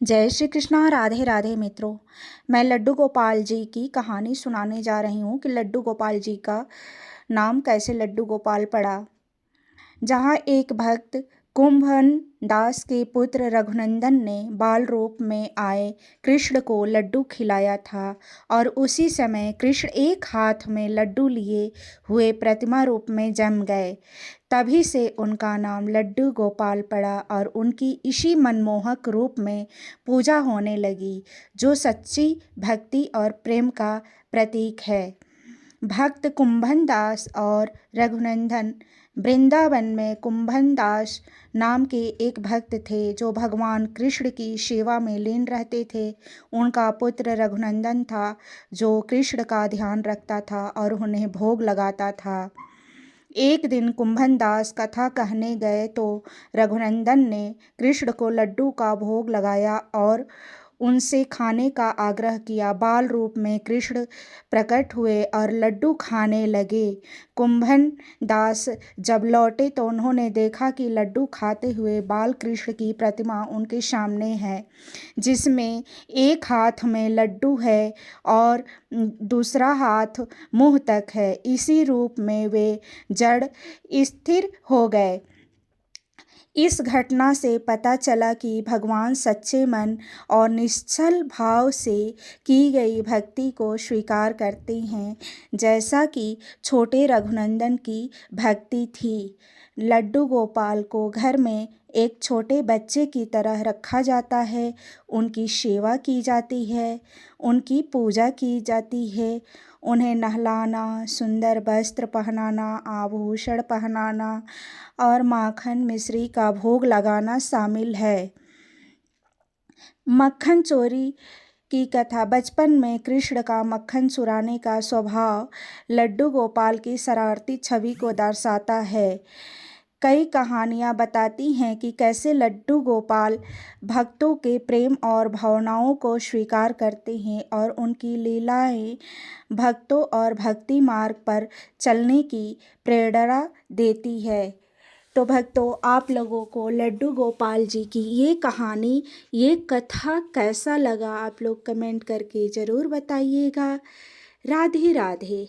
जय श्री कृष्णा। राधे राधे मित्रों। मैं लड्डू गोपाल जी की कहानी सुनाने जा रही हूँ कि लड्डू गोपाल जी का नाम कैसे लड्डू गोपाल पड़ा। जहाँ एक भक्त कुंभन दास के पुत्र रघुनंदन ने बाल रूप में आए कृष्ण को लड्डू खिलाया था और उसी समय कृष्ण एक हाथ में लड्डू लिए हुए प्रतिमा रूप में जम गए। तभी से उनका नाम लड्डू गोपाल पड़ा और उनकी इसी मनमोहक रूप में पूजा होने लगी, जो सच्ची भक्ति और प्रेम का प्रतीक है। भक्त कुंभन दास और रघुनंदन वृंदावन में कुंभन दास नाम के एक भक्त थे जो भगवान कृष्ण की सेवा में लीन रहते थे। उनका पुत्र रघुनंदन था जो कृष्ण का ध्यान रखता था और उन्हें भोग लगाता था। एक दिन कुंभन दास कथा कहने गए तो रघुनंदन ने कृष्ण को लड्डू का भोग लगाया और उनसे खाने का आग्रह किया। बाल रूप में कृष्ण प्रकट हुए और लड्डू खाने लगे। कुंभन दास जब लौटे तो उन्होंने देखा कि लड्डू खाते हुए बाल कृष्ण की प्रतिमा उनके सामने है, जिसमें एक हाथ में लड्डू है और दूसरा हाथ मुंह तक है। इसी रूप में वे जड़ स्थिर हो गए। इस घटना से पता चला कि भगवान सच्चे मन और निश्चल भाव से की गई भक्ति को स्वीकार करते हैं, जैसा कि छोटे रघुनंदन की भक्ति थी। लड्डू गोपाल को घर में एक छोटे बच्चे की तरह रखा जाता है, उनकी सेवा की जाती है, उनकी पूजा की जाती है, उन्हें नहलाना, सुंदर वस्त्र पहनाना, आभूषण पहनाना और माखन मिश्री का भोग लगाना शामिल है। मक्खन चोरी की कथा। बचपन में कृष्ण का मक्खन चुराने का स्वभाव लड्डू गोपाल की शरारती छवि को दर्शाता है। कई कहानियाँ बताती हैं कि कैसे लड्डू गोपाल भक्तों के प्रेम और भावनाओं को स्वीकार करते हैं और उनकी लीलाएं भक्तों और भक्ति मार्ग पर चलने की प्रेरणा देती है। तो भक्तों, आप लोगों को लड्डू गोपाल जी की ये कहानी, ये कथा कैसा लगा, आप लोग कमेंट करके ज़रूर बताइएगा। राधे राधे।